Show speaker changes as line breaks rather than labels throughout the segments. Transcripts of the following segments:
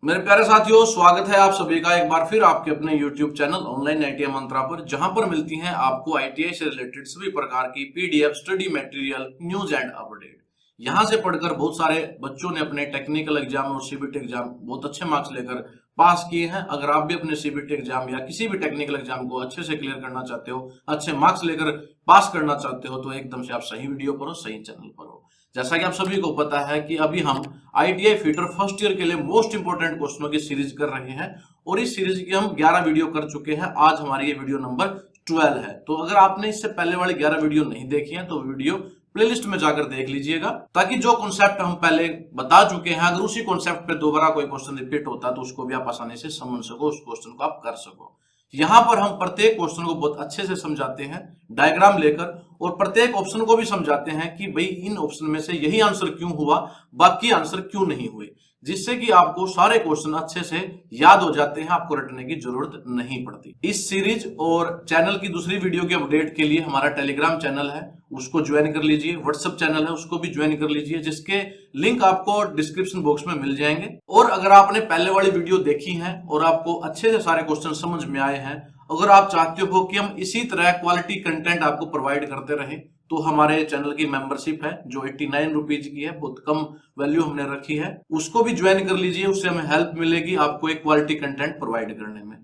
मेरे प्यारे साथियों, स्वागत है आप सभी का एक बार फिर आपके अपने YouTube चैनल ऑनलाइन आईटीआई मंत्रा पर, जहां पर मिलती हैं आपको आईटीआई से रिलेटेड सभी प्रकार की PDF, study material, news and update. यहां से पढ़कर बहुत सारे बच्चों ने अपने टेक्निकल एग्जाम और सीबीटी एग्जाम बहुत अच्छे मार्क्स लेकर पास किए हैं। अगर आप भी अपने सीबीटी एग्जाम या किसी भी टेक्निकल एग्जाम को अच्छे से क्लियर करना चाहते हो, अच्छे मार्क्स लेकर पास करना चाहते हो, तो एकदम से आप सही वीडियो पर हो, सही चैनल पर हो। जैसा कि आप सभी को पता है कि अभी हम आईटीआई फिटर फर्स्ट ईयर के लिए मोस्ट इंपोर्टेंट क्वेश्चनों की सीरीज कर रहे हैं और इस सीरीज की हम 11 वीडियो कर चुके हैं। आज हमारी ये वीडियो नंबर 12 है। तो अगर आपने इससे पहले वाली 11 वीडियो नहीं देखी है तो वीडियो प्लेलिस्ट में जाकर देख लीजिएगा, ताकि जो कॉन्सेप्ट हम पहले बता चुके हैं, अगर उसी कॉन्सेप्ट पे दोबारा कोई क्वेश्चन रिपीट होता है तो उसको भी आप आसानी से समझ सको, उस क्वेश्चन को आप कर सको। यहाँ पर हम प्रत्येक क्वेश्चन को बहुत अच्छे से समझाते हैं डायग्राम लेकर, और प्रत्येक ऑप्शन को भी समझाते हैं कि भाई इन ऑप्शन में से यही आंसर क्यों हुआ, बाकी आंसर क्यों नहीं हुए, जिससे कि आपको सारे क्वेश्चन अच्छे से याद हो जाते हैं, आपको रटने की जरूरत नहीं पड़ती। इस सीरीज और चैनल की दूसरी वीडियो के अपडेट के लिए हमारा टेलीग्राम चैनल है, उसको ज्वाइन कर लीजिए। व्हाट्सएप चैनल है, उसको भी ज्वाइन कर लीजिए, जिसके लिंक आपको डिस्क्रिप्शन बॉक्स में मिल जाएंगे। और अगर आपने पहले वाली वीडियो देखी है और आपको अच्छे से सारे क्वेश्चन समझ में आए हैं, अगर आप चाहते हो कि हम इसी तरह क्वालिटी कंटेंट आपको प्रोवाइड करते रहें, तो हमारे चैनल की मेंबरशिप है जो 89 रुपीज की है, बहुत कम वैल्यू हमने रखी है, उसको भी ज्वाइन कर लीजिए। उससे हमें हेल्प मिलेगी आपको एक क्वालिटी कंटेंट प्रोवाइड करने में,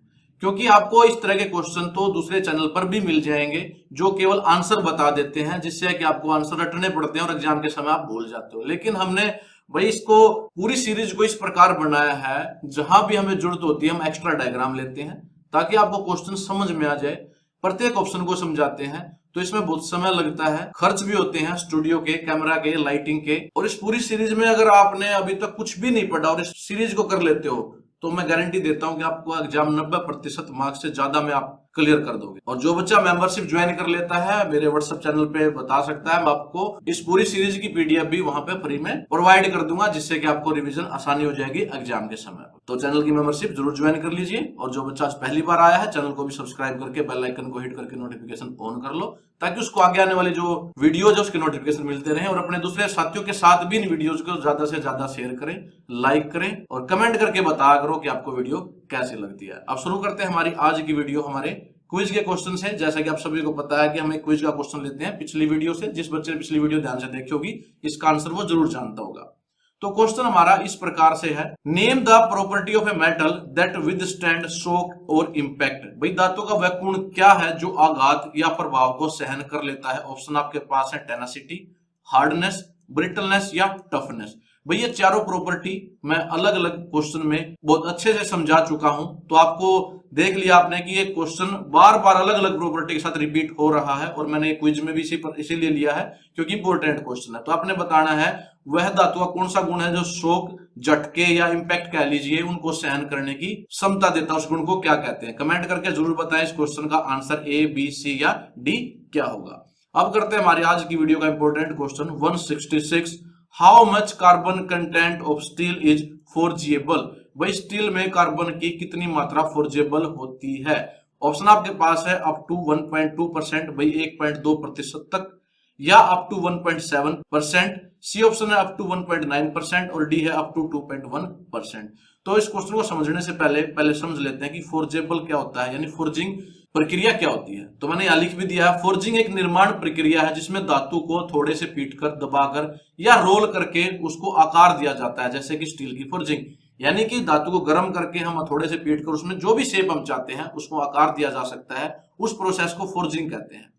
क्योंकि आपको इस तरह के क्वेश्चन तो दूसरे चैनल पर भी मिल जाएंगे जो केवल आंसर बता देते हैं, जिससे कि आपको आंसर रटने पड़ते हैं और एग्जाम के समय आप भूल जाते हो। लेकिन हमने भाई इसको पूरी सीरीज को इस प्रकार बनाया है, जहां भी हमें जरूरत होती है हम एक्स्ट्रा डायग्राम लेते हैं ताकि आपको क्वेश्चन समझ में आ जाए, प्रत्येक ऑप्शन को समझाते हैं। तो इसमें बहुत समय लगता है, खर्च भी होते हैं स्टूडियो के, कैमरा के, लाइटिंग के। और इस पूरी सीरीज में अगर आपने अभी तक कुछ भी नहीं पढ़ा और इस सीरीज को कर लेते हो, तो मैं गारंटी देता हूं कि आपको एग्जाम 90% मार्क्स से ज्यादा में आप क्लियर कर दोगे। और जो बच्चा मेंबरशिप ज्वाइन कर लेता है, मेरे व्हाट्सएप चैनल पे बता सकता है, मैं आपको इस पूरी सीरीज की पीडीएफ भी वहां पे फ्री में प्रोवाइड कर दूंगा, जिससे कि आपको रिवीजन आसानी हो जाएगी एग्जाम के समय। तो चैनल की मेंबरशिप जरूर ज्वाइन कर लीजिए। और जो बच्चा आज पहली बार आया है, चैनल को भी सब्सक्राइब करके बेल आइकन को हिट करके नोटिफिकेशन ऑन कर लो, ताकि उसको आगे आने वाली जो वीडियो है उसके नोटिफिकेशन मिलते रहे। और अपने दूसरे साथियों के साथ भी इन वीडियोज को ज्यादा से ज्यादा शेयर करें, लाइक करें और कमेंट करके बताया करो कि आपको वीडियो कैसी लगती है। अब शुरू करते हैं हमारी आज की वीडियो। हमारे क्विज के क्वेश्चन है। जैसा कि आप सभी को पता है कि हम एक क्विज का क्वेश्चन लेते हैं पिछली वीडियो से। जिस बच्चे ने पिछली वीडियो ध्यान से देखी होगी, इसका आंसर वो जरूर जानता होगा। तो क्वेश्चन हमारा इस प्रकार से है, name the property of a metal that withstand shock और इंपैक्ट। भाई धातु का वह गुण क्या है जो आघात या प्रभाव को सहन कर लेता है। ऑप्शन आपके पास है टेनासिटी, हार्डनेस, ब्रिटलनेस या टफनेस। भाई ये चारों प्रॉपर्टी मैं अलग अलग क्वेश्चन में बहुत अच्छे से समझा चुका हूं। तो आपको देख लिया आपने कि ये क्वेश्चन बार बार अलग अलग प्रॉपर्टी के साथ रिपीट हो रहा है, और मैंने क्विज में भी इसीलिए लिया है क्योंकि इंपॉर्टेंट क्वेश्चन है। तो आपने बताना है वह धातु का कौन सा गुण है जो शोक, झटके या इंपैक्ट कह लीजिए उनको सहन करने की क्षमता देता है। उस गुण को क्या कहते हैं? कमेंट करके जरूर बताएं इस क्वेश्चन का आंसर ए, बी, सी या डी क्या होगा। अब करते हैं हमारी आज की वीडियो का important question 166। How much carbon content of steel is forgeable. भाई स्टील में कार्बन की कितनी मात्रा फोर्जेबल होती है? ऑप्शन आपके पास है अप टू 1.2%, भाई 1.2% तक, या अप टू 1.7%, सी ऑप्शन है अप टू 1.9% और डी है अप टू 2.1%। तो इस क्वेश्चन को समझने से पहले समझ लेते हैं कि फोर्जेबल क्या होता है, यानी फोर्जिंग प्रक्रिया क्या होती है। तो मैंने यहां लिख भी दिया है, फोर्जिंग एक निर्माण प्रक्रिया है जिसमें धातु को थोड़े से पीटकर, दबाकर या रोल करके उसको आकार दिया जाता है, जैसे कि स्टील की फोर्जिंग। यानी कि धातु को गर्म करके हम थोड़े से पीटकर उसमें जो भी शेप हम चाहते हैं उसको आकार दिया जा सकता है, उस प्रोसेस को फोर्जिंग कहते हैं।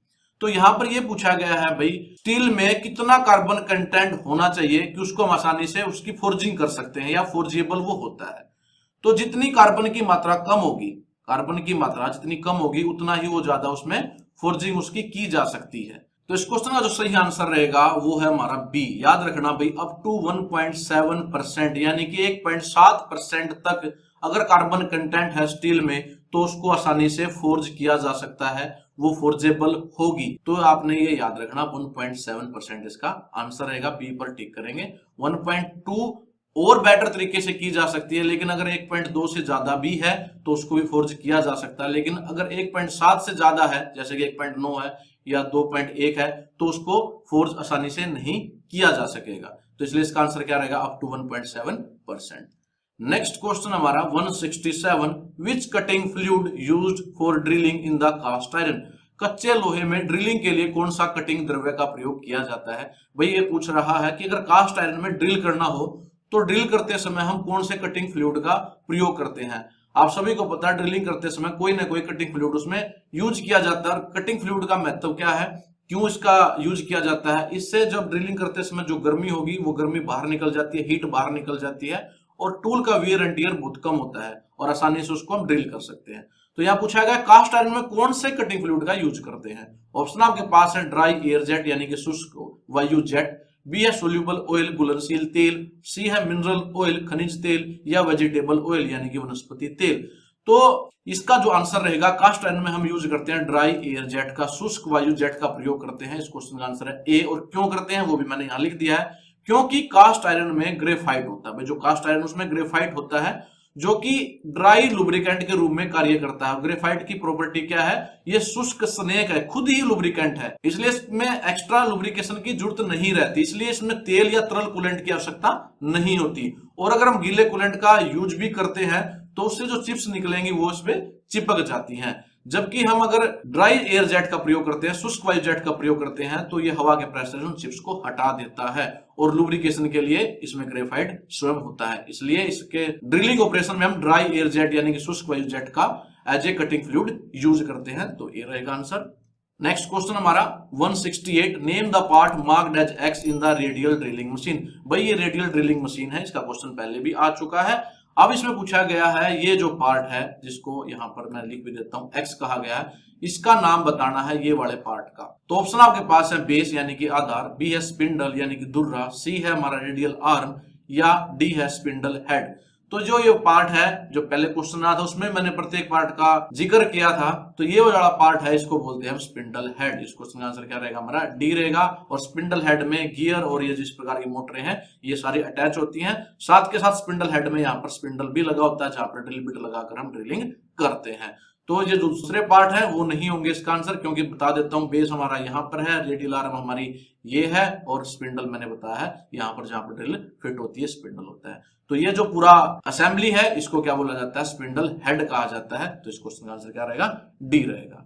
तो यहां पर यह पूछा गया है भाई स्टील में कितना कार्बन कंटेंट होना चाहिए कि उसको हम आसानी से उसकी फोर्जिंग कर सकते हैं या फोर्जिएबल वो होता है। तो जितनी कार्बन की मात्रा कम होगी, कार्बन की मात्रा जितनी कम होगी उतना ही वो ज्यादा उसमें फोर्जिंग उसकी की जा सकती है। तो इस क्वेश्चन का जो सही आंसर रहेगा वो है हमारा बी। याद रखना भाई अप टू 1.7%, यानी कि 1.7% तक अगर कार्बन कंटेंट है स्टील में तो उसको आसानी से फोर्ज किया जा सकता है, वो फोर्जेबल होगी। तो आपने ये याद रखना 1.7% इसका आंसर रहेगा, बी पर टिक करेंगे। 1.2 और बेटर तरीके से की जा सकती है, लेकिन अगर 1.2 से ज्यादा भी है तो उसको भी फोर्ज किया जा सकता है। लेकिन अगर 1.7 से ज्यादा है, जैसे कि 1.9 है या 2.1 है, तो उसको फोर्ज आसानी से नहीं किया जा सकेगा। तो इसलिए इसका आंसर क्या रहेगा? Up to 1.7%। नेक्स्ट क्वेश्चन हमारा 167, which cutting fluid used for drilling in the cast iron. कच्चे लोहे में ड्रिलिंग के लिए कौन सा कटिंग द्रव्य का प्रयोग किया जाता है। भाई ये पूछ रहा है कि अगर कास्ट आयरन में ड्रिल करना हो तो ड्रिल करते समय हम कौन से कटिंग फ्लूइड का प्रयोग करते हैं। आप सभी को पता है ड्रिलिंग करते समय कोई ना कोई कटिंग फ्लूइड उसमें यूज किया जाता है। कटिंग फ्लूइड का महत्व क्या है, क्यों इसका यूज किया जाता है, इससे जब ड्रिलिंग करते समय जो गर्मी होगी वो गर्मी बाहर निकल जाती है, हीट बाहर निकल जाती है और टूल का वियर एंड टियर बहुत कम होता है और आसानी से उसको हम ड्रिल कर सकते हैं। तो यहाँ पूछा गया कास्ट आयरन में कौन से कटिंग फ्लूइड का यूज करते हैं। ऑप्शन आपके पास है ड्राई एयर जेट यानी कि शुष्क वायु जेट, बी है सोल्यूबल ऑयल घुलनशील तेल, सी है मिनरल ऑयल खनिज तेल, या वेजिटेबल ऑयल यानी कि वनस्पति तेल। तो इसका जो आंसर रहेगा कास्ट आयरन में हम यूज करते हैं ड्राई एयर जेट का, शुष्क वायु जेट का प्रयोग करते हैं। इस क्वेश्चन का आंसर है ए। और क्यों करते हैं वो भी मैंने यहाँ लिख दिया है, क्योंकि कास्ट आयरन में ग्रेफाइट होता है। जो कास्ट आयरन उसमें ग्रेफाइट होता है जो कि ड्राई लुब्रिकेंट के रूप में कार्य करता है। ग्रेफाइट की प्रॉपर्टी क्या है, ये शुष्क स्नेक है, खुद ही लुब्रिकेंट है, इसलिए इसमें एक्स्ट्रा लुब्रिकेशन की जरूरत नहीं रहती, इसलिए इसमें तेल या तरल कूलेंट की आवश्यकता नहीं होती। और अगर हम गीले कूलेंट का यूज भी करते हैं तो उससे जो चिप्स निकलेंगी वो इसमें चिपक जाती हैं। जबकि हम अगर ड्राई एयर जेट का प्रयोग करते हैं, शुष्क वायु जेट का प्रयोग करते हैं तो ये हवा के प्रेशर से चिप्स को हटा देता है और लुब्रिकेशन के लिए इसमें ग्रेफाइट स्वयं होता है। इसलिए इसके ड्रिलिंग ऑपरेशन में हम ड्राई एयर जेट यानी कि शुष्क वायु जेट का as a cutting fluid use करते हैं। तो ये रहेगा आंसर। नेक्स्ट क्वेश्चन हमारा 168, name the part marked as x in the radial drilling machine. भाई ये रेडियल ड्रिलिंग मशीन है, इसका क्वेश्चन पहले भी आ चुका है। अब इसमें पूछा गया है ये जो पार्ट है जिसको यहाँ पर मैं लिख भी देता हूं एक्स कहा गया है, इसका नाम बताना है ये वाले पार्ट का। तो ऑप्शन आपके पास है बेस यानी कि आधार, बी है स्पिंडल यानी कि धुर्रा, सी है हमारा रेडियल आर्म, या डी है स्पिंडल हेड। तो जो ये पार्ट है जो पहले क्वेश्चन आया था उसमें मैंने प्रत्येक पार्ट का जिक्र किया था, तो ये वाला पार्ट है इसको बोलते हैं हम स्पिंडल हेड। इस क्वेश्चन का आंसर क्या रहेगा हमारा डी रहेगा। और स्पिंडल हेड में गियर और ये जिस प्रकार की मोटरें हैं ये सारी अटैच होती हैं। साथ के साथ स्पिंडल हेड में यहाँ पर स्पिंडल भी लगा होता है जहां पर ड्रिल बिट लगाकर हम ड्रिलिंग करते हैं। तो ये जो दूसरे पार्ट है वो नहीं होंगे इसका आंसर, क्योंकि बता देता हूं बेस हमारा यहाँ पर है, रेडियल आर्म हमारी ये है और स्पिंडल मैंने बताया है यहाँ पर जहां पर ड्रिल फिट होती है स्पिंडल होता है। तो ये जो पूरा असेंबली है इसको क्या बोला जाता है, स्पिंडल हेड कहा जाता है। तो इस क्वेश्चन का आंसर क्या रहेगा डी रहेगा।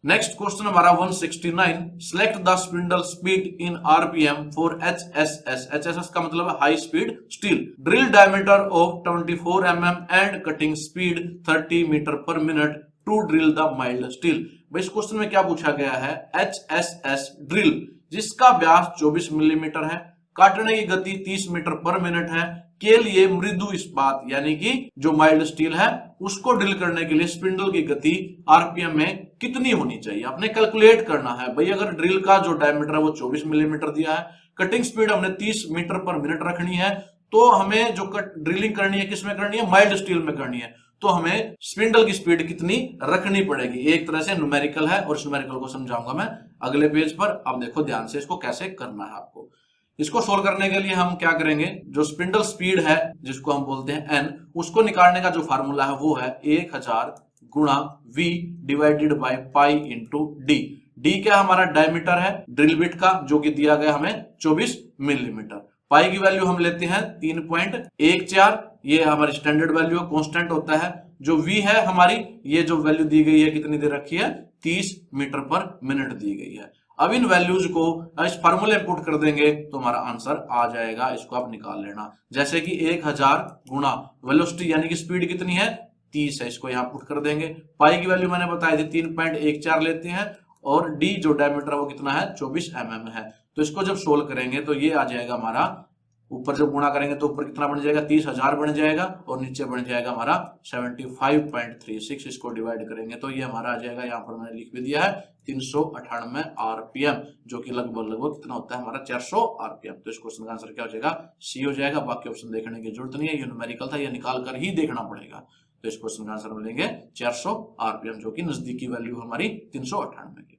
नेक्स्ट क्वेश्चन हमारा 169, select the spindle speed in RPM for HSS. HSS का मतलब है high speed steel, drill diameter of 24 mm and cutting speed 30 metre पर minute to drill the mild steel. भाई इस क्वेश्चन में क्या पूछा गया है, एचएसएस ड्रिल जिसका व्यास 24 मिलीमीटर है, काटने की गति 30 मीटर पर मिनट है, के लिए मृदु इस्पात यानी कि जो माइल्ड स्टील है उसको ड्रिल करने के लिए स्पिंडल की गति आरपीएम में कितनी होनी चाहिए आपने कैलकुलेट करना है। भाई अगर ड्रिल का जो डायमीटर है वो 24 मिलीमीटर दिया है, कटिंग स्पीड हमने 30 मीटर पर मिनट रखनी है, तो हमें जो ड्रिलिंग करनी है किसमें करनी है, माइल्ड स्टील में करनी है, तो हमें स्पिंडल की स्पीड कितनी रखनी पड़ेगी। एक तरह से न्यूमेरिकल है और इस न्यूमेरिकल को समझाऊंगा मैं अगले पेज पर। अब देखो ध्यान से इसको कैसे करना है आपको। इसको सोल्व करने के लिए हम क्या करेंगे, जो स्पिंडल स्पीड है जिसको हम बोलते हैं एन, उसको निकालने का जो फार्मूला है वो है 1000 गुणा v divided by pi into D. D क्या हमारा डायमीटर है ड्रिल बिट का जो कि दिया गया हमें 24 मिलीमीटर। पाई की वैल्यू हम लेते हैं 3.14, ये हमारी स्टैंडर्ड वैल्यू कांस्टेंट होता है। जो v है हमारी ये जो वैल्यू दी गई है कितनी दे रखी है, 30 मीटर पर मिनट दी गई है। अब इन वैल्यूज को इस फार्मूले में पुट कर देंगे तो हमारा आंसर आ जाएगा, इसको आप निकाल लेना। जैसे कि 1000 गुणा वेलोसिटी यानी कि स्पीड कितनी है 30 है, इसको यहाँ पुट कर देंगे। पाई की वैल्यू मैंने बताई थी 3.14 लेते हैं और डी जो डायमीटर वो कितना है 24 mm है। तो इसको जब सोल्व करेंगे तो ये आ जाएगा हमारा, ऊपर जब गुणा करेंगे तो ऊपर कितना बन जाएगा 30,000 बन जाएगा और नीचे बन जाएगा हमारा 75.36। इसको डिवाइड करेंगे तो ये हमारा आ जाएगा, यहाँ पर मैंने लिख भी दिया है 398 आरपीएम, जो कि लगभग कितना होता है हमारा 400 आरपीएम। तो इस क्वेश्चन का आंसर क्या हो जाएगा, सी हो जाएगा। बाकी ऑप्शन देखने की जरूरत नहीं है, ये न्यूमेरिकल था, ये निकाल कर ही देखना पड़ेगा। तो इस क्वेश्चन का आंसर हम लेंगे 400 आरपीएम, जो कि नजदीकी वैल्यू हमारी 398 की।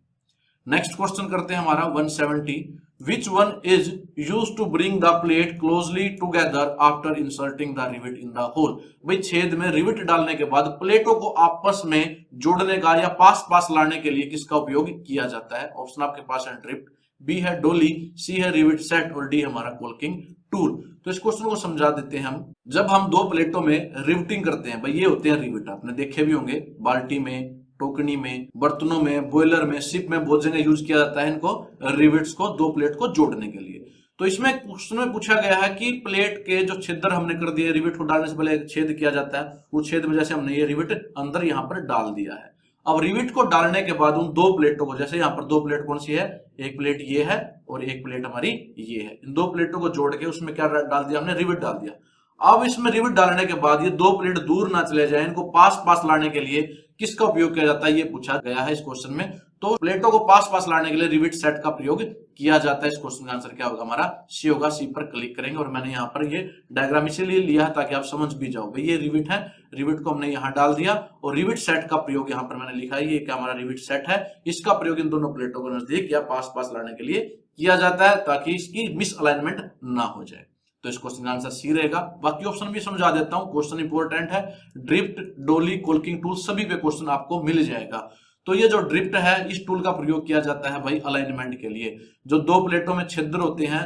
नेक्स्ट क्वेश्चन करते हैं हमारा 170, which one is used to bring the plate closely together after inserting the rivet in the hole। भाई छेद में रिविट डालने के बाद प्लेटों को आपस में जोड़ने का या पास पास लाने के लिए किसका उपयोग किया जाता है। ऑप्शन आपके पास है ड्रिफ्ट, बी है डोली, सी है रिविट सेट और डी हमारा कोल्किंग टूल। तो इस क्वेश्चन को समझा देते हैं हम। जब हम दो प्लेटों में रिवेटिंग करते हैं भाई, ये होते हैं रिवेट, आपने देखे भी होंगे बाल्टी में, टोकनी में, बर्तनों में, बॉयलर में, शिप में, बहुत जगह यूज किया जाता है इनको, रिवेट्स को दो प्लेट को जोड़ने के लिए। तो इसमें क्वेश्चन में पूछा गया है कि प्लेट के जो छिद्र हमने कर दिए, रिवेट को डालने से पहले एक छेद किया जाता है, उस छेद में जैसे हमने ये रिवेट अंदर यहाँ पर डाल दिया है। अब रिवेट को डालने के बाद उन दो प्लेटों को, जैसे यहाँ पर दो प्लेट कौन सी है, एक प्लेट ये है और एक प्लेट हमारी ये है, इन दो प्लेटों को जोड़ के उसमें क्या डाल दिया हमने, रिवेट डाल दिया। अब इसमें रिवेट डालने के बाद ये दो प्लेट दूर ना चले जाए, इनको पास पास लाने के लिए किसका उपयोग किया जाता है, ये पूछा गया है इस क्वेश्चन में। तो प्लेटों को पास पास लाने के लिए रिवेट सेट का प्रयोग किया जाता है। इस क्वेश्चन का आंसर क्या होगा हमारा, सी होगा। सी पर क्लिक करेंगे और मैंने यहाँ पर ये डायग्राम इसीलिए लिया है ताकि आप समझ भी जाओ भाई, ये रिवेट है, रिवेट को हमने यहाँ डाल दिया और रिवेट सेट का प्रयोग यहाँ पर मैंने लिखा है, ये क्या हमारा रिवेट सेट है, इसका प्रयोग इन दोनों प्लेटों को नजदीक या पास पास लाने के लिए किया जाता है ताकि इसकी मिस अलाइनमेंट ना हो जाए। तो इस क्वेश्चन का आंसर सी रहेगा। बाकी ऑप्शन भी समझा देता हूं, क्वेश्चन इंपॉर्टेंट है। ड्रिफ्ट, डोली, कोल्किंग टूल सभी पे क्वेश्चन आपको मिल जाएगा। तो ये जो ड्रिफ्ट है, इस टूल का प्रयोग किया जाता है भाई अलाइनमेंट के लिए। जो दो प्लेटों में छिद्र होते हैं,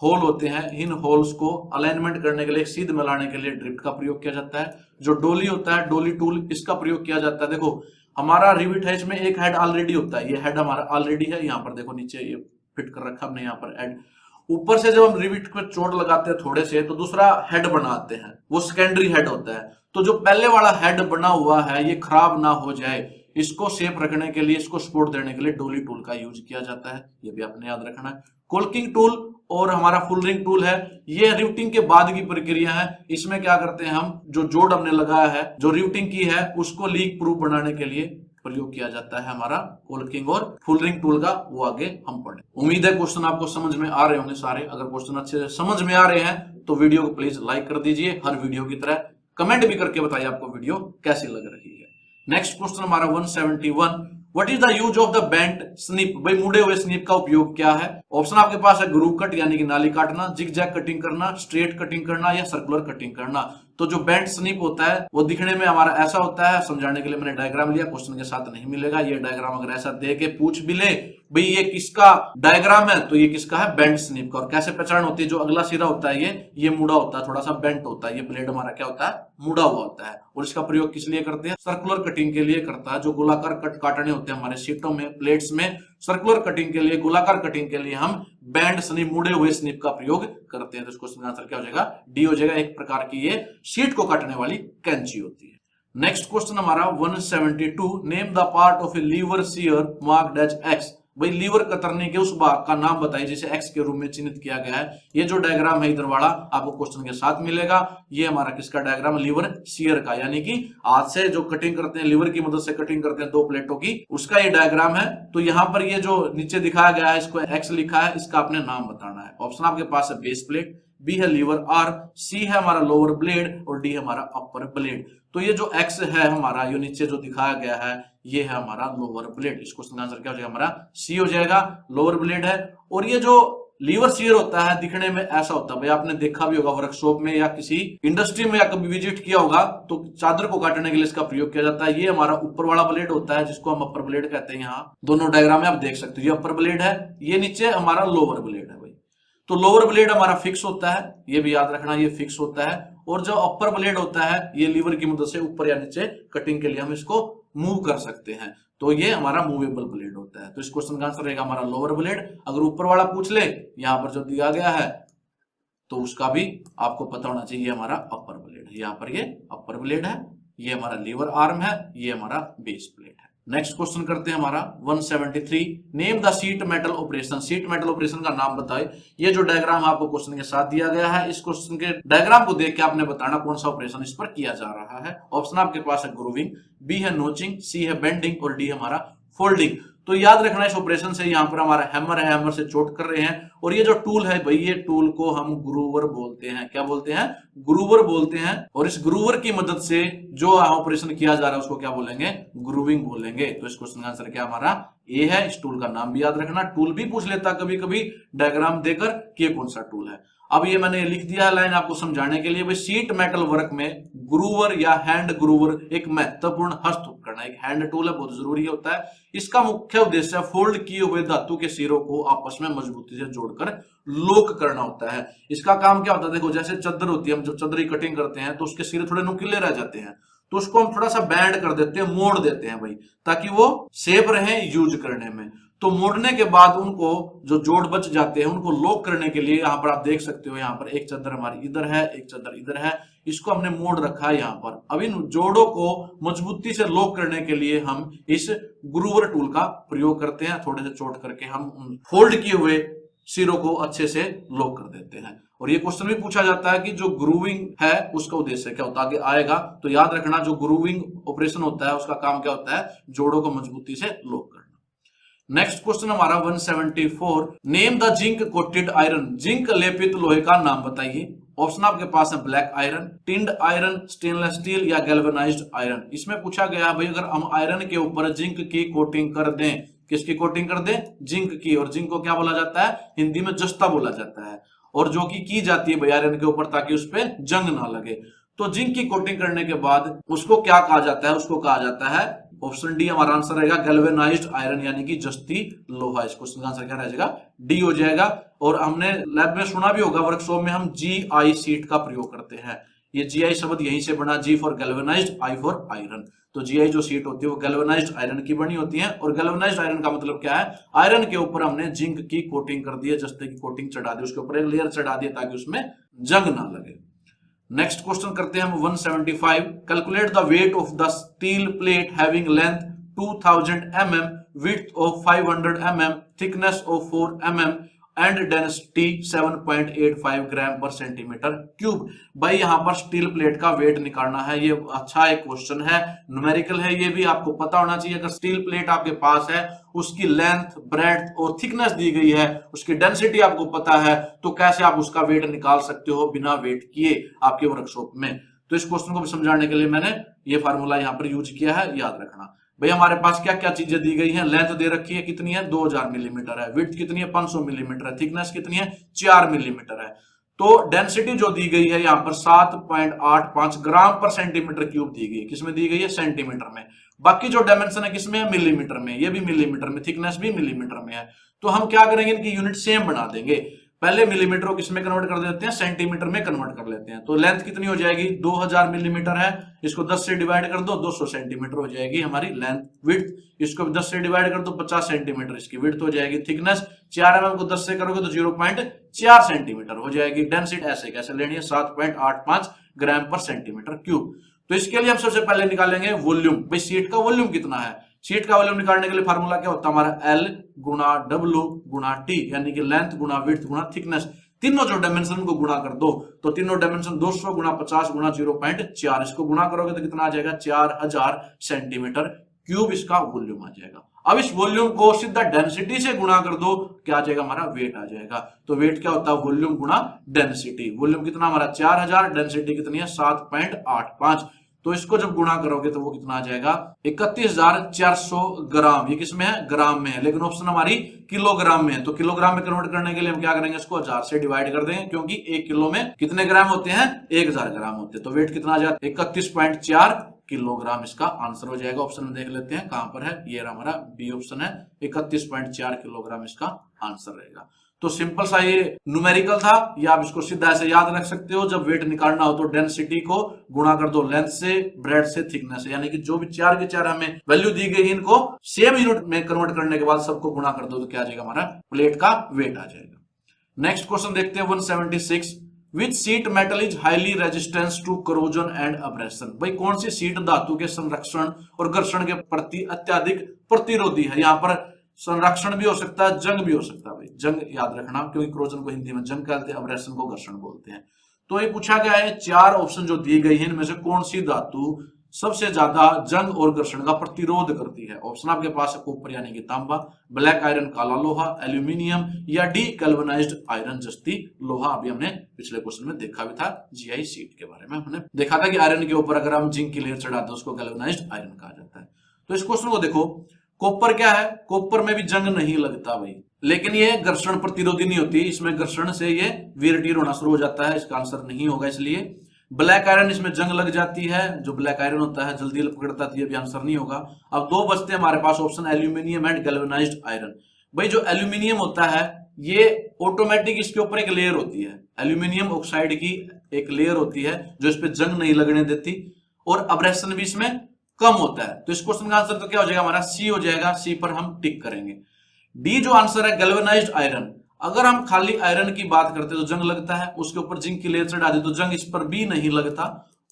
होल होते हैं, इन होल्स को अलाइनमेंट करने के लिए, सीध में लाने के लिए ड्रिफ्ट का प्रयोग किया जाता है। जो डोली होता है, डोली टूल, इसका प्रयोग किया जाता है। देखो हमारा रिवेट है, इसमें एक हेड ऑलरेडी होता है, ये हेड हमारा ऑलरेडी है, यहाँ पर देखो नीचे ये फिट कर रखा हमने यहाँ पर हेड। ऊपर से जब हम रिवेट पे चोट लगाते हैं थोड़े से, तो दूसरा हेड बनाते हैं, वो सेकेंडरी हेड होता है। तो जो पहले वाला हेड बना हुआ है ये खराब ना हो जाए, इसको सेफ रखने के लिए, इसको सपोर्ट देने के लिए डोली टूल का यूज किया जाता है, ये भी आपने याद रखना है। कोल्किंग टूल और हमारा फुल रिंग टूल है, ये रिवेटिंग के बाद की प्रक्रिया है। इसमें क्या करते हैं हम, जो जोड़ हमने लगाया है, जो रिवेटिंग की है, उसको लीक प्रूफ बनाने के लिए प्रयोग किया जाता है हमारा कोल्किंग और फुल रिंग टूल का, वो आगे हम पढ़े। उम्मीद है क्वेश्चन आपको समझ में आ रहे होंगे सारे। अगर क्वेश्चन अच्छे से समझ में आ रहे हैं तो वीडियो को प्लीज लाइक कर दीजिए, हर वीडियो की तरह कमेंट भी करके बताइए आपको वीडियो कैसी लग रही है। नेक्स्ट क्वेश्चन हमारा 171, what is the use of the bent snip, भाई मुड़े हुए स्निप का उपयोग क्या है। ऑप्शन आपके पास है, ग्रूव कट यानी कि नाली काटना, जिगजैग कटिंग करना, स्ट्रेट कटिंग करना या सर्कुलर कटिंग करना। तो जो बेंट स्निप होता है वो दिखने में हमारा ऐसा होता है, समझाने के लिए मैंने डायग्राम लिया, क्वेश्चन के साथ नहीं मिलेगा। ये डायग्राम अगर ऐसा दे के पूछ भी ले भाई ये किसका डायग्राम है, तो ये किसका है, बेंट स्निप का। और कैसे पहचान होती है, जो अगला सिरा होता है ये मुड़ा होता है, थोड़ा सा बेंट होता है, ये ब्लेड हमारा क्या होता है, मुड़ा हुआ होता है। और इसका प्रयोग किस लिए करते हैं, सर्कुलर कटिंग के लिए करता है। जो गोलाकार कट काटने होते हैं हमारे शीटों में, प्लेट्स में, सर्कुलर कटिंग के लिए, गोलाकार कटिंग के लिए हम बैंड स्निप, मुड़े हुए स्निप का प्रयोग करते हैं। तो इसको इसका आंसर क्या हो जाएगा, डी हो जाएगा। एक प्रकार की ये शीट को काटने वाली कैंची होती है। नेक्स्ट क्वेश्चन हमारा 172, name the part of a lever shear marked as x, भाई लीवर कतरने के उस भाग का नाम बताइए जिसे एक्स के रूप में चिन्हित किया गया है। ये जो डायग्राम है इधर वाला आपको क्वेश्चन के साथ मिलेगा, ये हमारा किसका डायग्राम, लीवर शीयर का, यानी कि हाथ से जो कटिंग करते हैं, लीवर की मदद से कटिंग करते हैं दो प्लेटों की, उसका ये डायग्राम है। तो यहाँ पर ये जो नीचे दिखाया गया है, इसको एक्स लिखा है, इसका आपने नाम बताना है। ऑप्शन आपके पास है, बेस प्लेट, बी है लीवर आर्म, सी है हमारा लोअर ब्लेड और डी है हमारा अपर ब्लेड। तो ये जो एक्स है हमारा, ये नीचे जो दिखाया गया है, ये है हमारा लोअर ब्लेड। इस क्वेश्चन का आंसर क्या हो जाएगा, हमारा सी हो जाएगा, लोअर ब्लेड है। और ये जो लीवर शीयर होता है दिखने में ऐसा होता है, भाई आपने देखा भी होगा वर्कशॉप में या किसी इंडस्ट्री में या कभी विजिट किया होगा, तो चादर को काटने के लिए इसका प्रयोग किया जाता है। ये हमारा ऊपर वाला ब्लेड होता है जिसको हम अपर ब्लेड कहते हैं। यहाँ दोनों डायग्राम में आप देख सकते हो, ये अपर ब्लेड है, ये नीचे हमारा लोअर ब्लेड है भाई। तो लोअर ब्लेड हमारा फिक्स होता है, ये भी याद रखना, ये फिक्स होता है। और जो अपर ब्लेड होता है ये लीवर की मदद से ऊपर या नीचे कटिंग के लिए हम इसको मूव कर सकते हैं, तो ये हमारा मूवेबल ब्लेड होता है। तो इस क्वेश्चन का आंसर रहेगा हमारा लोअर ब्लेड। अगर ऊपर वाला पूछ ले, यहाँ पर जो दिया गया है, तो उसका भी आपको पता होना चाहिए, ये हमारा अपर ब्लेड है, यहाँ पर ये अपर ब्लेड है, ये हमारा लीवर आर्म है, ये हमारा बेस प्लेट है। नेक्स्ट क्वेश्चन करते हैं हमारा 173, name the sheet metal operation, sheet metal operation का नाम बताए। ये जो डायग्राम आपको क्वेश्चन के साथ दिया गया है, इस क्वेश्चन के डायग्राम को देख के आपने बताना कौन सा ऑपरेशन इस पर किया जा रहा है। ऑप्शन आपके पास है ग्रूविंग, बी है नोचिंग, सी है बेंडिंग और डी हमारा फोल्डिंग। तो याद रखना इस ऑपरेशन से, यहाँ पर हमारा हैमर है, हैमर से चोट कर रहे हैं। और ये जो टूल है भाई, ये टूल को हम ग्रूवर बोलते हैं। क्या बोलते हैं, ग्रूवर बोलते हैं। और इस ग्रूवर की मदद से जो ऑपरेशन किया जा रहा है उसको क्या बोलेंगे, ग्रूविंग बोलेंगे। तो इस क्वेश्चन का आंसर क्या हमारा ए है। इस टूल का नाम भी याद रखना, टूल भी पूछ लेता कभी कभी डायग्राम देकर कि ये कौन सा टूल है। अब ये मैंने लिख दिया है लाइन आपको समझाने के लिए, भाई शीट मेटल वर्क में ग्रूवर या हैंड ग्रूवर एक महत्वपूर्ण हस्त उपकरण करना। एक हैंड टूल है, बहुत जरूरी होता है। इसका मुख्य उद्देश्य है फोल्ड किए हुए धातु के सिरों को आपस में मजबूती से जोड़कर लॉक करना होता है। इसका काम क्या होता है, देखो जैसे चादर होती है, हम जब चादर की कटिंग करते हैं तो उसके सिरे थोड़े नुकीले रह जाते हैं, तो उसको हम थोड़ा सा बैंड कर देते हैं, मोड़ देते हैं भाई, ताकि वो सेफ रहे यूज करने में। तो मोड़ने के बाद उनको जो जोड़ बच जाते हैं उनको लॉक करने के लिए यहाँ पर आप देख सकते हो, यहाँ पर एक चादर हमारी इधर है, एक चादर इधर है, इसको हमने मोड़ रखा है यहाँ पर। अब इन जोड़ों को मजबूती से लॉक करने के लिए हम इस ग्रूवर टूल का प्रयोग करते हैं। थोड़े से चोट करके हम फोल्ड किए हुए सिरों को अच्छे से लॉक कर देते हैं। और ये क्वेश्चन भी पूछा जाता है कि जो ग्रूविंग है उसका उद्देश्य क्या होता है, आगे आएगा। तो याद रखना, जो ग्रूविंग ऑपरेशन होता है उसका काम क्या होता है, जोड़ों को मजबूती से लॉक करना। नेक्स्ट क्वेश्चन हमारा 174, name the zinc coated iron, zinc लेपित लोहे का नाम बताइए। ऑप्शन आपके पास है black iron, tinned iron, stainless steel या गैल्वेनाइज्ड आयरन। इसमें पूछा गया भाई अगर हम आयरन के ऊपर जिंक की कोटिंग कर दें, किसकी कोटिंग कर दें, जिंक की, और जिंक को क्या बोला जाता है, हिंदी में जस्ता बोला जाता है, और जो की जाती है भाई आयरन के ऊपर ताकि उस पर जंग ना लगे। तो जिंक की कोटिंग करने के बाद उसको क्या कहा जाता है, उसको कहा जाता है, ऑप्शन डी हमारा आंसर रहेगा गैल्वेनाइज्ड आयरन, यानी कि जस्ती लोहा। इस क्वेश्चन का आंसर क्या रहेगा, डी हो जाएगा। और हमने लैब में सुना भी होगा, वर्कशॉप में हम GI शीट का प्रयोग करते हैं। ये GI शब्द यहीं से बना, G for galvanised, I for iron. तो GI जो शीट होती है वो गैल्वेनाइज्ड आयरन की बनी होती है। और गैल्वेनाइज्ड आयरन का मतलब क्या है, आयरन के ऊपर हमने जिंक की कोटिंग कर दी है, जस्ते की कोटिंग चढ़ा दी, उसके ऊपर एक लेयर चढ़ा दी ताकि उसमें जंग ना लगे। नेक्स्ट क्वेश्चन करते हैं हम 175, calculate the weight of the steel plate having length 2000 mm, width of 500 mm, thickness of 4 mm and density 7.85 ग्राम पर सेंटीमीटर क्यूब। भाई यहाँ पर स्टील प्लेट का वेट निकालना है। ये अच्छा एक क्वेश्चन है, न्यूमेरिकल है, ये भी आपको पता होना चाहिए। अगर स्टील प्लेट आपके पास है, उसकी लेंथ, ब्रेड्थ और थिकनेस दी गई है, उसकी डेंसिटी आपको पता है, तो कैसे आप उसका वेट निकाल सकते हो बिना वेट किए आपके वर्कशॉप में। तो इस क्वेश्चन को भी समझाने के लिए मैंने ये फार्मूला यहाँ पर यूज किया है, याद रखना। भाई हमारे पास क्या क्या चीजें दी गई हैं, लेंथ दे रखी है कितनी है, 2000 मिलीमीटर है, विड्थ कितनी है, 500 मिलीमीटर है, थिकनेस कितनी है, 4 मिलीमीटर है। तो डेंसिटी जो दी गई है यहाँ पर 7.85 ग्राम पर सेंटीमीटर क्यूब दी गई है। किसमें दी गई है, सेंटीमीटर में। बाकी जो डायमेंशन है किसमें है, मिलीमीटर में, ये भी मिलीमीटर में, थिकनेस भी मिलीमीटर में है। तो हम क्या करेंगे, इनकी यूनिट सेम बना देंगे। पहले मिलीमीटर को किसमें कन्वर्ट कर देते हैं, सेंटीमीटर में कन्वर्ट कर लेते हैं। तो लेंथ कितनी हो जाएगी, 2000 मिलीमीटर है, इसको 10 से डिवाइड कर दो, 200 सेंटीमीटर हो जाएगी हमारी लेंथ। विड्थ इसको 10 से डिवाइड कर दो, 50 सेंटीमीटर इसकी विड्थ हो जाएगी। थिकनेस 4 mm को 10 से करोगे तो 0.4 सेंटीमीटर हो जाएगी। डेंसिटी ऐसे कैसे लेनी है, 7.85 ग्राम पर सेंटीमीटर क्यूब। तो इसके लिए हम सबसे पहले निकालेंगे वॉल्यूम। भाई शीट का वॉल्यूम कितना है, शीट का वॉल्यूम निकालने के लिए फार्मूला क्या होता है हमारा, L गुणा W गुणा T, यानी कि लेंथ गुणा विड्थ गुणा थिकनेस। तीनों जो डायमेंशन को गुणा कर दो, तो तीनों डायमेंशन 200 गुणा 50 गुणा 0.4, इसको गुणा करोगे तो कितना आ जाएगा, 4000 सेंटीमीटर क्यूब इसका वॉल्यूम आ जाएगा। अब इस वॉल्यूम को सीधा डेंसिटी से गुणा कर दो, क्या आ जाएगा हमारा, वेट आ जाएगा। तो वेट क्या होता है, वॉल्यूम गुणा डेंसिटी। वॉल्यूम कितना हमारा 4000, डेंसिटी कितनी है 7.85। तो इसको जब गुणा करोगे तो वो कितना आ जाएगा, 31400 ग्राम। ये किसमें है, ग्राम में है, लेकिन ऑप्शन हमारी किलोग्राम में है। तो किलोग्राम में कन्वर्ट करने के लिए हम क्या करेंगे, इसको 1000 से डिवाइड कर देंगे, क्योंकि 1 किलो में कितने ग्राम होते हैं, 1000 ग्राम होते हैं। तो वेट कितना आ जाता है, 31.4 किलोग्राम इसका आंसर हो जाएगा। ऑप्शन में देख लेते हैं कहां पर है, ये हमारा बी ऑप्शन है, 31.4 किलोग्राम इसका आंसर रहेगा। तो सिंपल सा ये न्यूमेरिकल था, या आप इसको सीधा ऐसे याद रख सकते हो। जब वेट निकालना हो तो डेंसिटी को गुणा कर दो लेंथ से, ब्रेड से, थिकनेस से, यानी कि जो भी 4 के 4 हमें वैल्यू दी गई, इनको सेम यूनिट में कन्वर्ट करने के बाद सबको गुणा कर दो तो क्या आ जाएगा, हमारा प्लेट का वेट आ जाएगा। नेक्स्ट क्वेश्चन देखते हैं 176, which sheet metal is highly resistance to corrosion and abrasion. भाई कौन सी सीट धातु के संरक्षण और घर्षण के प्रति अत्यधिक प्रतिरोधी है। यहाँ पर संरक्षण भी हो सकता है, जंग भी हो सकता है। भाई जंग याद रखना, क्योंकि क्रोजन को हिंदी में जंग कहते हैं, अब्रेशन को घर्षण बोलते हैं। तो ये पूछा गया है, 4 ऑप्शन जो दिए गए हैं इनमें से कौन सी धातु सबसे ज्यादा जंग और घर्षण का प्रतिरोध करती है। ऑप्शन आपके पास है कॉपर यानी कि तांबा, ब्लैक आयरन काला लोहा, एल्यूमिनियम, या डी गैल्वेनाइज्ड आयरन जस्ती लोहा। अभी हमने पिछले क्वेश्चन में देखा भी था, जीआई शीट के बारे में हमने देखा था कि आयरन के ऊपर अगर हम जिंक की लेयर चढ़ाते हैं उसको गैल्वेनाइज्ड आयरन कहा जाता है। तो इस क्वेश्चन को देखो, कॉपर क्या है, कॉपर में भी जंग नहीं लगता भाई, लेकिन ये घर्षण प्रतिरोधी नहीं होती, इसमें घर्षण से ये वियर टीयर होना शुरू हो जाता है। इसका आंसर नहीं होगा इसलिए। ब्लैक आयरन, इसमें जंग लग जाती है, जो ब्लैक आयरन होता है जल्दी पकड़ता है, तो ये भी आंसर नहीं होगा। अब दो बचते हैं हमारे पास option, aluminium and galvanised iron. भाई जो एल्यूमिनियम होता है ये ऑटोमेटिक इसके ऊपर एक लेयर होती है, एल्यूमिनियम ऑक्साइड की एक लेयर होती है जो इस पे जंग नहीं लगने देती, और अब्रेशन भी इसमें कम होता है। तो इस क्वेश्चन का आंसर तो क्या हो जाएगा हमारा, सी हो जाएगा। सी पर हम टिक करेंगे। डी जो आंसर है गैल्वेनाइज्ड आयरन, अगर हम खाली आयरन की बात करते तो जंग लगता है, उसके ऊपर जिंक की लेयर चढ़ा दी तो जंग इस पर भी नहीं लगता,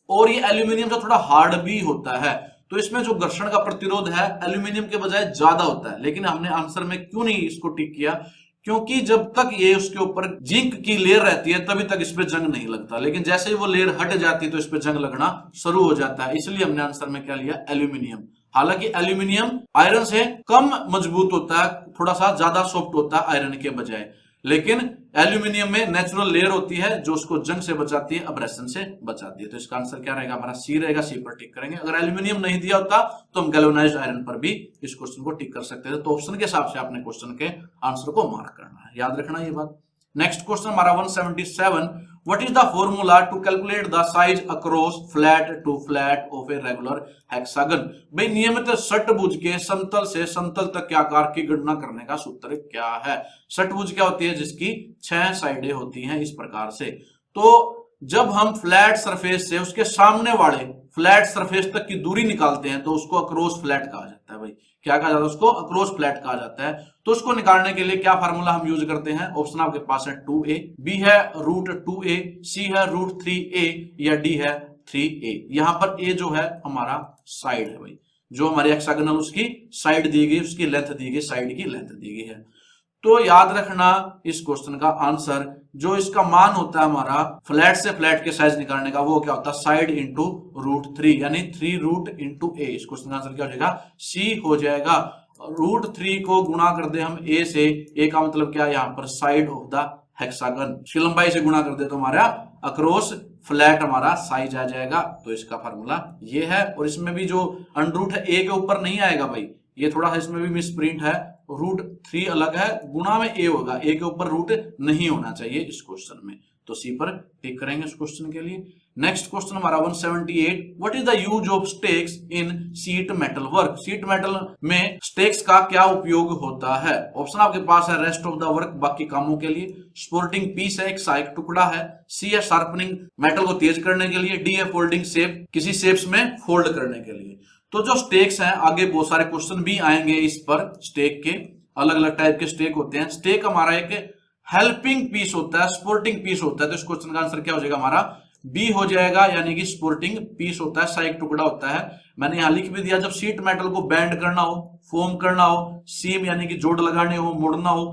और ये एल्यूमिनियम से थोड़ा हार्ड भी होता है, तो इसमें जो घर्षण का प्रतिरोध है एल्यूमिनियम के बजाय ज्यादा होता है। लेकिन हमने आंसर में क्यों नहीं इसको टिक किया, क्योंकि जब तक ये उसके ऊपर जिंक की लेयर रहती है तभी तक इस पे जंग नहीं लगता, लेकिन जैसे ही वो लेयर हट जाती है तो इस पे जंग लगना शुरू हो जाता है। इसलिए हमने आंसर में क्या लिया, एल्यूमिनियम। हालांकि एल्यूमिनियम आयरन से कम मजबूत होता है, थोड़ा सा ज्यादा सॉफ्ट होता है आयरन के बजाय, लेकिन एल्यूमिनियम में नेचुरल लेयर होती है जो उसको जंग से बचाती है, अब्रेशन से बचाती है। तो इसका आंसर क्या रहेगा हमारा, सी रहेगा। सी पर टिक करेंगे। अगर एल्यूमिनियम नहीं दिया होता तो हम गैल्वेनाइज्ड आयरन पर भी इस क्वेश्चन को टिक कर सकते थे। तो ऑप्शन के हिसाब से आपने क्वेश्चन के आंसर को मार्क करना है, याद रखना ये बात। नेक्स्ट क्वेश्चन हमारा 177, what is the formula to calculate the size across flat to flat of a regular hexagon. भाई नियमित षटभुज के समतल से समतल तक के आकार की गणना करने का सूत्र क्या है। षटभुज क्या होती है, जिसकी 6 साइडें होती हैं इस प्रकार से। तो जब हम फ्लैट सरफेस से उसके सामने वाले फ्लैट सरफेस तक की दूरी निकालते हैं तो उसको अक्रॉस फ्लैट कहा जाता है। भाई क्या कहा जाता है, उसको अक्रॉस फ्लैट कहा जाता है। तो उसको निकालने के लिए क्या फार्मूला हम यूज करते हैं, ऑप्शन आपके पास है 2a, बी है √2a, सी है √3a, या डी है 3a। यहां पर a जो है हमारा साइड है, भाई जो हमारी हेक्सागोनल उसकी साइड दी गई, उसकी लेंथ दी गई, साइड की लेंथ दी गई है। तो याद रखना इस क्वेश्चन का आंसर, जो इसका मान होता है हमारा फ्लैट से फ्लैट के साइज निकालने का, वो क्या होता है, साइड इंटू √3, यानी 3 रूट इंटू ए। इस क्वेश्चन का आंसर क्या हो जाएगा, सी हो जाएगा। √3 को गुणा कर दे हम ए से, ए का मतलब क्या है यहाँ पर साइड ऑफ द हेक्सागन, इसकी लंबाई से गुणा कर दे तो हमारा अक्रॉस फ्लैट हमारा साइज आ जाएगा। तो इसका फार्मूला ये है। और इसमें भी जो अंडर है ए के ऊपर नहीं आएगा भाई, ये थोड़ा सा इसमें भी मिस प्रिंट है, √3 अलग है, गुणा में ए होगा, ए के ऊपर रूट नहीं होना चाहिए इस क्वेश्चन में। तो सी पर टिक करेंगे इस क्वेश्चन के लिए। नेक्स्ट क्वेश्चन हमारा 178, what is the use of stakes in sheet metal work. Sheet metal में स्टेक्स का क्या उपयोग होता है। ऑप्शन आपके पास है रेस्ट ऑफ द वर्क, बाकी कामों के लिए, सपोर्टिंग पीस है, एक सहायक टुकड़ा है, सी है शार्पनिंग, मेटल को तेज करने के लिए, डी है फोल्डिंग शेप, किसी शेप्स में फोल्ड करने के लिए। तो जो स्टेक्स हैं, आगे बहुत सारे क्वेश्चन भी आएंगे इस पर, स्टेक के अलग अलग टाइप के स्टेक होते हैं। स्टेक हमारा एक हेल्पिंग पीस होता है, सपोर्टिंग पीस होता है। तो इस क्वेश्चन का आंसर क्या हो जाएगा हमारा, बी हो जाएगा, यानी कि सपोर्टिंग पीस होता है, सहायक टुकड़ा होता है। मैंने यहां लिख भी दिया, जब शीट मेटल को बैंड करना हो, फॉर्म करना हो, सीम यानी कि जोड़ लगाने हो, मोड़ना हो,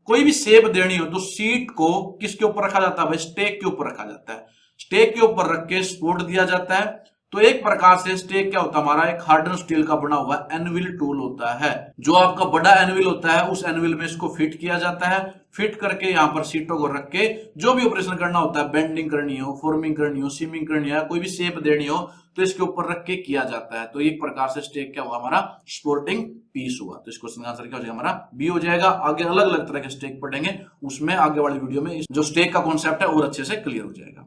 कोई भी शेप देनी हो, तो शीट को किसके ऊपर रखा जाता है भाई, स्टेक के ऊपर रखा जाता है। स्टेक के ऊपर रख के सपोर्ट दिया जाता है। तो एक प्रकार से स्टेक क्या होता है हमारा, एक हार्डन स्टील का बना हुआ एनविल टूल होता है। जो आपका बड़ा एनविल होता है, उस एनविल में इसको फिट किया जाता है। फिट करके यहाँ पर सीटों को रख के जो भी ऑपरेशन करना होता है, बेंडिंग करनी हो, फॉर्मिंग करनी हो, सीमिंग करनी है, कोई भी शेप देनी हो, तो इसके ऊपर रख के किया जाता है। तो एक प्रकार से स्टेक क्या हुआ हमारा, सपोर्टिंग पीस हुआ। तो इस क्वेश्चन का आंसर क्या हो जाएगा हमारा, बी हो जाएगा। आगे अलग अलग तरह के स्टेक पढ़ेंगे, उसमें आगे वाली वीडियो में जो स्टेक का कॉन्सेप्ट है और अच्छे से क्लियर हो जाएगा।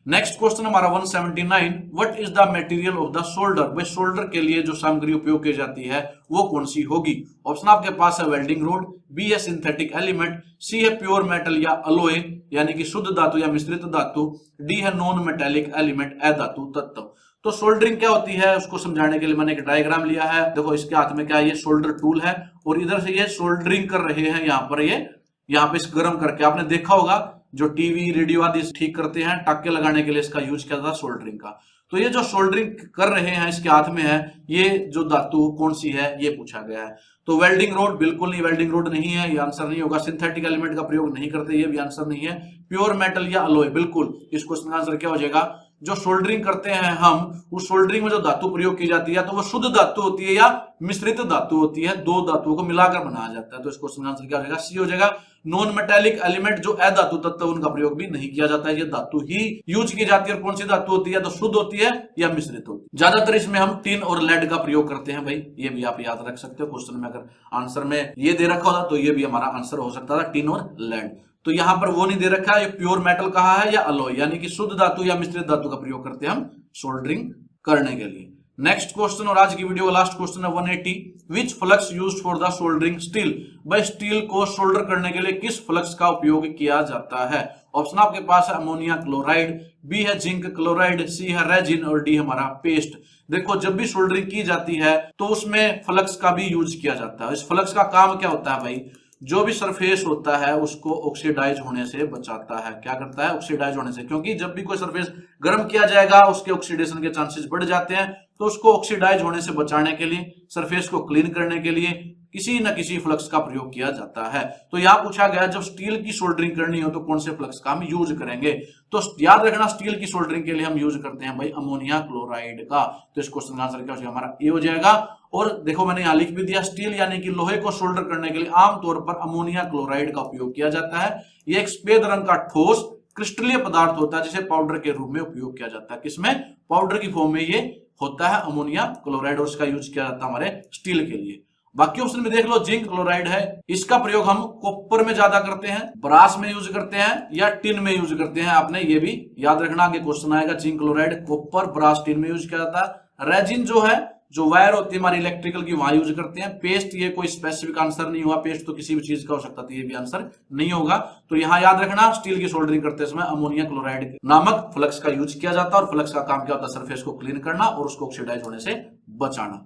नेक्स्ट क्वेश्चन हमारा 179, what is the material of the shoulder. भाई शोल्डर के लिए जो सामग्री उपयोग की जाती है वो कौन सी होगी। ऑप्शन आपके पास है वेल्डिंग रोड, बी है सिंथेटिक एलिमेंट, सी है प्योर मेटल या अलोए यानी कि शुद्ध धातु या मिश्रित धातु, डी है नॉन मेटेलिक एलिमेंट अधातु तत्व। तो सोल्डरिंग क्या होती है उसको समझाने के लिए मैंने एक डायग्राम लिया है। देखो इसके हाथ में क्या है, ये शोल्डर टूल है और इधर से ये सोल्डरिंग कर रहे हैं। यहाँ पर ये यहाँ पे इस गर्म करके, आपने देखा होगा जो टीवी रेडियो आदि ठीक करते हैं, टाके लगाने के लिए इसका यूज किया जाता है सोल्डरिंग का। तो ये जो सोल्डरिंग कर रहे हैं इसके हाथ में है, ये जो धातु कौन सी है ये पूछा गया है। तो वेल्डिंग रोड बिल्कुल नहीं, वेल्डिंग रोड नहीं है, ये आंसर नहीं होगा। सिंथेटिक एलिमेंट का प्रयोग नहीं करते, ये भी आंसर नहीं है। प्योर मेटल या अलोय, बिल्कुल इस क्वेश्चन का आंसर क्या हो जाएगा, जो सोल्डरिंग करते हैं हम, उस सोल्डरिंग में जो धातु प्रयोग की जाती है तो वो शुद्ध धातु होती है या मिश्रित धातु होती है, दो धातुओं को मिलाकर बनाया जाता है। तो इस क्वेश्चन का आंसर क्या हो जाएगा, सी हो जाएगा। नॉन मेटेलिक एलिमेंट जो अधातु तत्व, उनका प्रयोग भी नहीं किया जाता है, ये धातु ही यूज की जाती है। और कौन सी धातु होती है, तो शुद्ध होती है या मिश्रित होती है। ज्यादातर इसमें हम टिन और लेड का प्रयोग करते हैं भाई, ये भी आप याद रख सकते हो। क्वेश्चन में अगर आंसर में ये दे रखा होता तो ये भी हमारा आंसर हो सकता था, टिन और लेड। तो तो यहाँ पर वो नहीं दे रखा है, ये प्योर मेटल कहा है या अलॉय, यानी कि शुद्ध धातु या मिश्रित धातु का प्रयोग करते हैं हम सोल्डरिंग करने के लिए। नेक्स्ट क्वेश्चन और आज की वीडियो का लास्ट क्वेश्चन है 180, which flux used for the soldering steel. भाई स्टील को सोल्डर करने के लिए किस फ्लक्स का उपयोग किया जाता है। ऑप्शन आपके पास है अमोनिया क्लोराइड, बी है जिंक क्लोराइड, सी है रेजिन और डी हमारा पेस्ट। देखो जब भी सोल्डरिंग की जाती है तो उसमें फ्लक्स का भी यूज किया जाता है। इस फ्लक्स का काम क्या होता है भाई, जो भी सरफेस होता है उसको ऑक्सीडाइज होने से बचाता है। क्या करता है, ऑक्सीडाइज होने से, क्योंकि जब भी कोई सरफेस गर्म किया जाएगा उसके ऑक्सीडेशन के चांसेस बढ़ जाते हैं, तो उसको ऑक्सीडाइज होने से बचाने के लिए, सरफेस को क्लीन करने के लिए किसी न किसी फ्लक्स का प्रयोग किया जाता है। तो यहां पूछा गया जब स्टील की सोल्डरिंग करनी हो तो कौन से फ्लक्स का हम यूज करेंगे। तो याद रखना स्टील की सोल्डरिंग के लिए हम यूज करते हैं भाई अमोनिया क्लोराइड का। तो इस क्वेश्चन का आंसर क्या हो जाएगा, हमारा ए हो जाएगा। और देखो मैंने यहां लिख भी दिया, स्टील यानी कि लोहे को सोल्डर करने के लिए आमतौर पर अमोनिया क्लोराइड का उपयोग किया जाता है। ये एक सफेद रंग का ठोस क्रिस्टलीय पदार्थ होता है जिसे पाउडर के रूप में उपयोग किया जाता है। किसमें, पाउडर की फॉर्म में ये होता है अमोनिया क्लोराइड, और इसका यूज किया जाता है हमारे स्टील के लिए। बाकी ऑप्शन में देख लो, जिंक क्लोराइड है, इसका प्रयोग हम कॉपर में ज्यादा करते हैं, ब्रास में यूज करते हैं या टिन में यूज करते हैं। आपने ये भी याद रखना, आगे क्वेश्चन आएगा। Zinc chloride copper, brass, tin में यूज किया जाता है। रेजिन जो है, जो वायर होती है हमारी इलेक्ट्रिकल की, वहां यूज करते हैं। पेस्ट, ये कोई स्पेसिफिक आंसर नहीं हुआ, पेस्ट तो किसी भी चीज का हो सकता था, ये भी आंसर नहीं होगा। तो यहां याद रखना, स्टील की सोल्डरिंग करते समय अमोनिया क्लोराइड नामक फ्लक्स का यूज किया जाता है। और फ्लक्स का काम क्या होता है, सरफेस को क्लीन करना और उसको ऑक्सीडाइज होने से बचाना।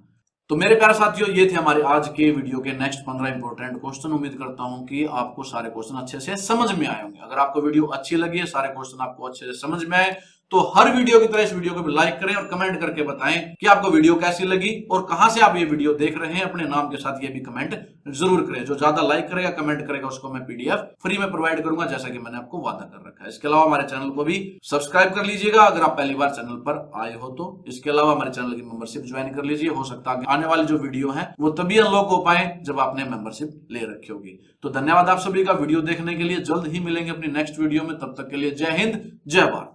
तो मेरे प्यारे साथियों, ये थे हमारे आज के वीडियो के नेक्स्ट 15 इंपॉर्टेंट क्वेश्चन। उम्मीद करता हूं कि आपको सारे क्वेश्चन अच्छे से समझ में आए होंगे। अगर आपको वीडियो अच्छी लगी है, सारे क्वेश्चन आपको अच्छे से समझ में आए, तो हर वीडियो की तरह इस वीडियो को भी लाइक करें और कमेंट करके बताएं कि आपको वीडियो कैसी लगी और कहां से आप ये वीडियो देख रहे हैं। अपने नाम के साथ ये भी कमेंट जरूर करें। जो ज्यादा लाइक करेगा, कमेंट करेगा, उसको मैं पीडीएफ फ्री में प्रोवाइड करूंगा, जैसा कि मैंने आपको वादा कर रखा है। इसके अलावा हमारे चैनल को भी सब्सक्राइब कर लीजिएगा अगर आप पहली बार चैनल पर आए हो तो। इसके अलावा हमारे चैनल की मेंबरशिप ज्वाइन कर लीजिए। हो सकता है आने वाली जो वीडियो है वो तभी अनलॉक हो पाए जब आपने मेंबरशिप ले रखी होगी। तो धन्यवाद आप सभी का वीडियो देखने के लिए। जल्द ही मिलेंगे अपनी नेक्स्ट वीडियो में, तब तक के लिए जय हिंद, जय भारत।